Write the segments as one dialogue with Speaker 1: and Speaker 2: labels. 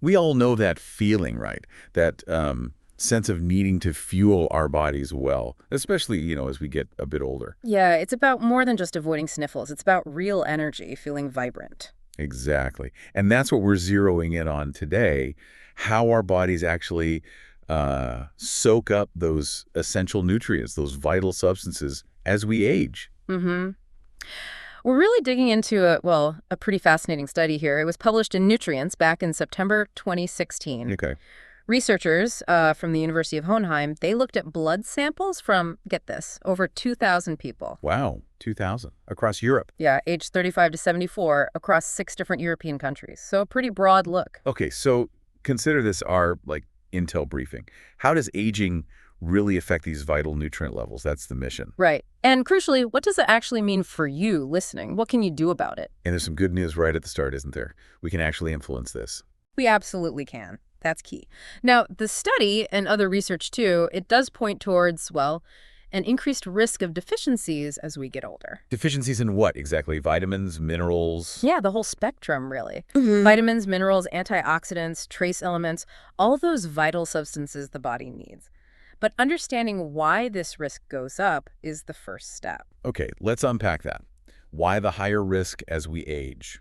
Speaker 1: We all know that feeling, right? That sense of needing to fuel our bodies well, especially, as we get a bit older.
Speaker 2: Yeah, it's about more than just avoiding sniffles. It's about real energy, feeling vibrant.
Speaker 1: Exactly. And that's what we're zeroing in on today, how our bodies actually soak up those essential nutrients, those vital substances as we age.
Speaker 2: Mm-hmm. We're really digging into a pretty fascinating study here. It was published in Nutrients back in September 2016.
Speaker 1: Okay.
Speaker 2: Researchers from the University of Hohenheim, they looked at blood samples from, get this, over 2,000 people.
Speaker 1: Wow, 2000 across Europe.
Speaker 2: Yeah, aged 35 to 74 across 6 different European countries. So a pretty broad look.
Speaker 1: Okay, so consider this our intel briefing. How does aging really affect these vital nutrient levels? That's the mission.
Speaker 2: Right. And crucially, what does it actually mean for you listening? What can you do about it?
Speaker 1: And there's some good news right at the start, isn't there? We can actually influence this.
Speaker 2: We absolutely can. That's key. Now, the study and other research too, it does point towards, an increased risk of deficiencies as we get older.
Speaker 1: Deficiencies in what exactly? Vitamins, minerals?
Speaker 2: Yeah, the whole spectrum, really.
Speaker 1: Hmm.
Speaker 2: Vitamins, minerals, antioxidants, trace elements, all those vital substances the body needs. But understanding why this risk goes up is the first step.
Speaker 1: Okay, let's unpack that. Why the higher risk as we age?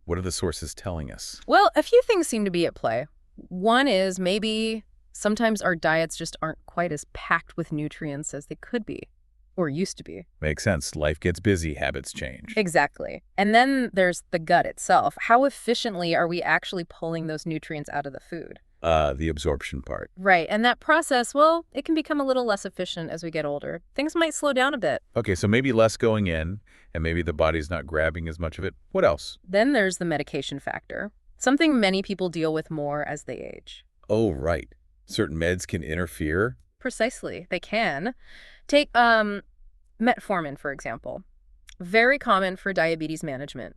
Speaker 1: What are the sources telling us?
Speaker 2: Well, a few things seem to be at play. One is maybe sometimes our diets just aren't quite as packed with nutrients as they could be, or used to be.
Speaker 1: Makes sense. Life gets busy, habits change.
Speaker 2: Exactly. And then there's the gut itself. How efficiently are we actually pulling those nutrients out of the food?
Speaker 1: The absorption part.
Speaker 2: Right. And that process, it can become a little less efficient as we get older. Things might slow down a bit.
Speaker 1: Okay, so maybe less going in, and maybe the body's not grabbing as much of it. What else?
Speaker 2: Then there's the medication factor, something many people deal with more as they age.
Speaker 1: Oh, right. Certain meds can interfere.
Speaker 2: Precisely. They can. Take metformin, for example. Very common for diabetes management.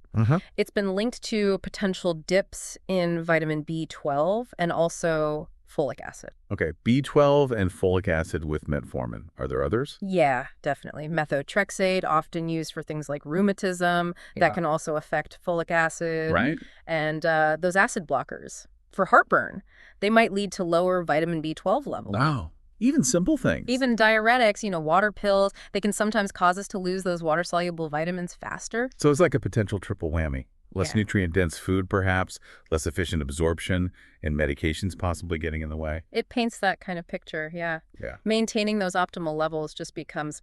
Speaker 2: It's been linked to potential dips in vitamin B12 and also folic acid.
Speaker 1: Okay, B12 and folic acid with metformin. Are there others?
Speaker 2: Yeah, definitely. Methotrexate, often used for things like rheumatism. That can also affect folic acid.
Speaker 1: Right.
Speaker 2: And those acid blockers for heartburn. They might lead to lower vitamin B12 levels.
Speaker 1: Wow. Even simple things.
Speaker 2: Even diuretics, water pills, they can sometimes cause us to lose those water-soluble vitamins faster.
Speaker 1: So it's like a potential triple whammy. Less
Speaker 2: Yeah.
Speaker 1: nutrient-dense food, perhaps, less efficient absorption, and medications possibly getting in the way.
Speaker 2: It paints that kind of picture, yeah.
Speaker 1: Yeah.
Speaker 2: Maintaining those optimal levels just becomes,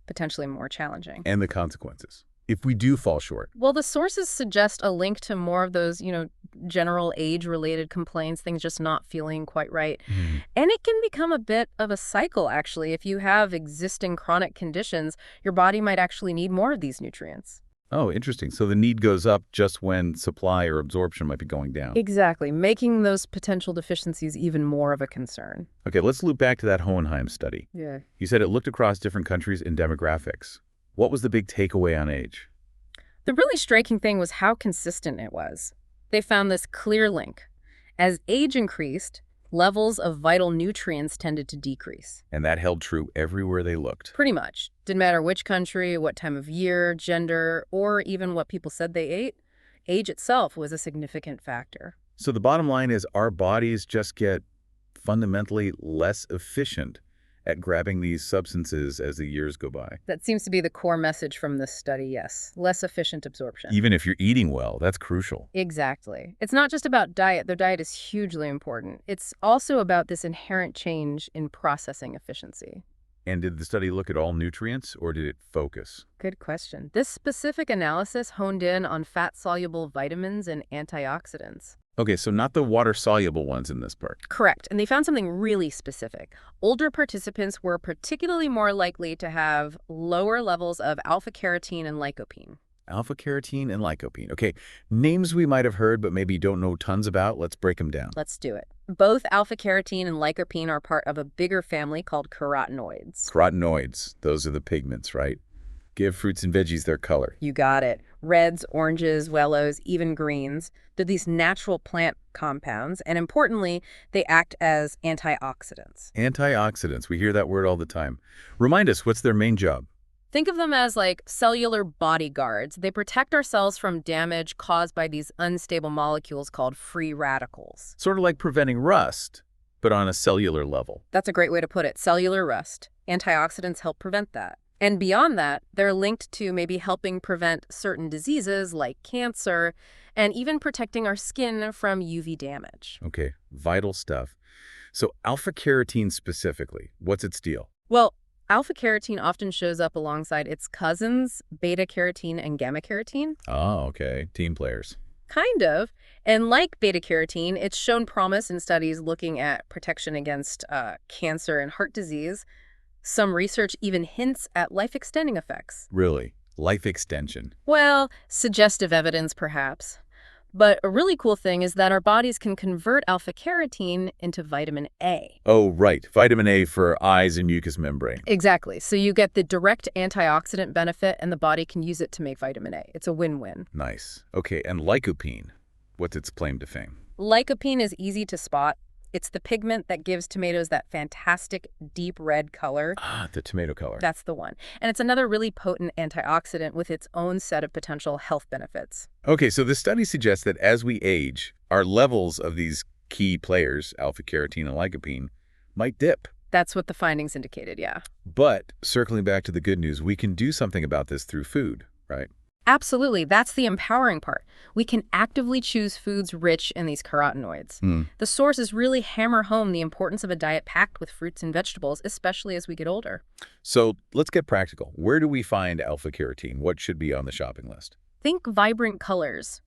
Speaker 2: potentially more challenging.
Speaker 1: And the consequences. If we do fall short.
Speaker 2: Well, the sources suggest a link to more of those, general age-related complaints, things just not feeling quite right. And it can become a bit of a cycle, actually. If you have existing chronic conditions, your body might actually need more of these nutrients.
Speaker 1: Oh, interesting. So the need goes up just when supply or absorption might be going down.
Speaker 2: Exactly, making those potential deficiencies even more of a concern.
Speaker 1: Okay, let's loop back to that Hohenheim study.
Speaker 2: Yeah.
Speaker 1: You said it looked across different countries and demographics. What was the big takeaway on age?
Speaker 2: The really striking thing was how consistent it was. They found this clear link. As age increased, levels of vital nutrients tended to decrease.
Speaker 1: And that held true everywhere they looked.
Speaker 2: Pretty much. Didn't matter which country, what time of year, gender, or even what people said they ate. Age itself was a significant factor.
Speaker 1: So the bottom line is our bodies just get fundamentally less efficient at grabbing these substances as the years go by.
Speaker 2: That seems to be the core message from this study, yes. Less efficient absorption.
Speaker 1: Even if you're eating well, that's crucial.
Speaker 2: Exactly. It's not just about diet. Their diet is hugely important. It's also about this inherent change in processing efficiency.
Speaker 1: And did the study look at all nutrients, or did it focus?
Speaker 2: Good question. This specific analysis honed in on fat-soluble vitamins and antioxidants.
Speaker 1: Okay, so not the water-soluble ones in this part.
Speaker 2: Correct. And they found something really specific. Older participants were particularly more likely to have lower levels of alpha-carotene and lycopene.
Speaker 1: Alpha-carotene and lycopene. Okay, names we might have heard but maybe don't know tons about. Let's break them down.
Speaker 2: Let's do it. Both alpha-carotene and lycopene are part of a bigger family called carotenoids.
Speaker 1: Carotenoids, those are the pigments, right? Give fruits and veggies their color.
Speaker 2: You got it. Reds, oranges, yellows, even greens. They're these natural plant compounds, and importantly, they act as antioxidants.
Speaker 1: Antioxidants, we hear that word all the time. Remind us, what's their main job?
Speaker 2: Think of them as like cellular bodyguards. They protect our cells from damage caused by these unstable molecules called free radicals.
Speaker 1: Sort of like preventing rust, but on a cellular level.
Speaker 2: That's a great way to put it. Cellular rust. Antioxidants help prevent that. And beyond that, they're linked to maybe helping prevent certain diseases like cancer and even protecting our skin from UV damage.
Speaker 1: Okay, vital stuff. So alpha-carotene specifically, what's its deal?
Speaker 2: Well, alpha-carotene often shows up alongside its cousins, beta-carotene and gamma-carotene.
Speaker 1: Oh, okay. Team players.
Speaker 2: Kind of. And like beta-carotene, it's shown promise in studies looking at protection against cancer and heart disease. Some research even hints at life-extending effects.
Speaker 1: Really? Life extension.
Speaker 2: Well, suggestive evidence, perhaps. But a really cool thing is that our bodies can convert alpha-carotene into vitamin A.
Speaker 1: Oh, right. Vitamin A for eyes and mucous membrane.
Speaker 2: Exactly. So you get the direct antioxidant benefit, and the body can use it to make vitamin A. It's a win-win.
Speaker 1: Nice. Okay, and lycopene. What's its claim to fame?
Speaker 2: Lycopene is easy to spot. It's the pigment that gives tomatoes that fantastic deep red color.
Speaker 1: Ah, the tomato color.
Speaker 2: That's the one. And it's another really potent antioxidant with its own set of potential health benefits.
Speaker 1: Okay, so the study suggests that as we age, our levels of these key players, alpha-carotene and lycopene, might dip.
Speaker 2: That's what the findings indicated, yeah.
Speaker 1: But circling back to the good news, we can do something about this through food, right?
Speaker 2: Absolutely. That's the empowering part. We can actively choose foods rich in these carotenoids. The sources really hammer home the importance of a diet packed with fruits and vegetables, especially as we get older.
Speaker 1: So let's get practical. Where do we find alpha-carotene? What should be on the shopping list?
Speaker 2: Think vibrant colors.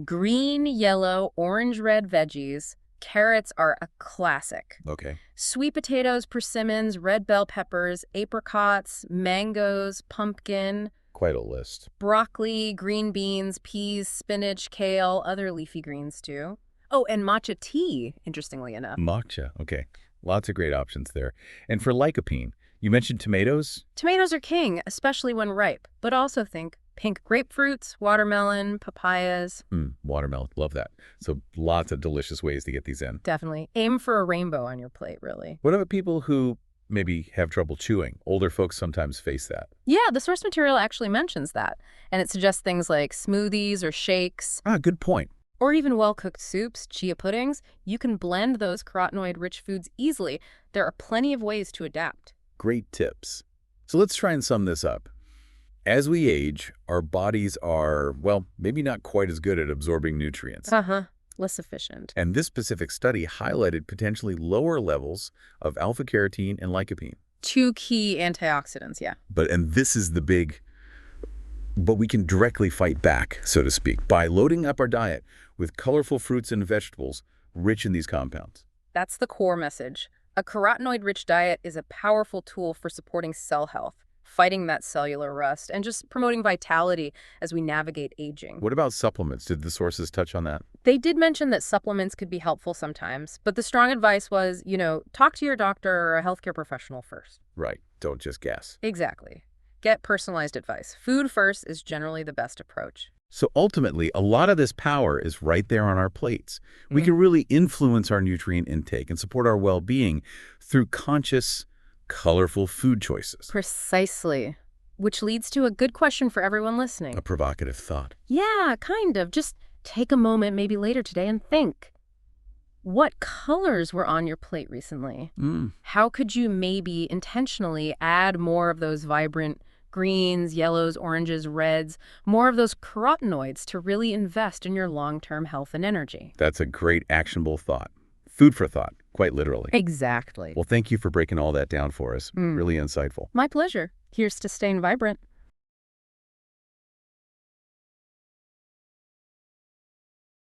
Speaker 2: Green, yellow, orange, red veggies. Carrots are a classic.
Speaker 1: Okay.
Speaker 2: Sweet potatoes, persimmons, red bell peppers, apricots, mangoes, pumpkin,
Speaker 1: Quite a list.
Speaker 2: broccoli, green beans, peas, spinach, kale, other leafy greens too. Oh, and matcha tea, interestingly enough.
Speaker 1: Matcha. Okay. Lots of great options there. And for lycopene, you mentioned tomatoes?
Speaker 2: Tomatoes are king, especially when ripe, but also think pink grapefruits, watermelon, papayas.
Speaker 1: Watermelon. Love that. So lots of delicious ways to get these in.
Speaker 2: Definitely. Aim for a rainbow on your plate, really.
Speaker 1: What about people who maybe have trouble chewing? Older folks sometimes face that.
Speaker 2: Yeah, the source material actually mentions that. And it suggests things like smoothies or shakes,
Speaker 1: Ah, good point.
Speaker 2: or even well-cooked soups, chia puddings. You can blend those carotenoid-rich foods easily. There are plenty of ways to adapt.
Speaker 1: Great tips. So let's try and sum this up. As we age, our bodies are, well, maybe not quite as good at absorbing nutrients.
Speaker 2: Less efficient.
Speaker 1: And this specific study highlighted potentially lower levels of alpha-carotene and lycopene.
Speaker 2: Two key antioxidants, yeah.
Speaker 1: And this is the big, but we can directly fight back, so to speak, by loading up our diet with colorful fruits and vegetables rich in these compounds.
Speaker 2: That's the core message. A carotenoid-rich diet is a powerful tool for supporting cell health, fighting that cellular rust, and just promoting vitality as we navigate aging.
Speaker 1: What about supplements? Did the sources touch on that?
Speaker 2: They did mention that supplements could be helpful sometimes, but the strong advice was, talk to your doctor or a healthcare professional first.
Speaker 1: Right. Don't just guess.
Speaker 2: Exactly. Get personalized advice. Food first is generally the best approach.
Speaker 1: So ultimately, a lot of this power is right there on our plates. We can really influence our nutrient intake and support our well-being through conscious, colorful food choices.
Speaker 2: Precisely. Which leads to a good question for everyone listening.
Speaker 1: A provocative thought.
Speaker 2: Yeah, kind of. Just take a moment maybe later today and think. What colors were on your plate recently? How could you maybe intentionally add more of those vibrant greens, yellows, oranges, reds, more of those carotenoids to really invest in your long-term health and energy?
Speaker 1: That's a great actionable thought. Food for thought, quite literally.
Speaker 2: Exactly.
Speaker 1: Well, thank you for breaking all that down for us. Really insightful.
Speaker 2: My pleasure. Here's to staying vibrant.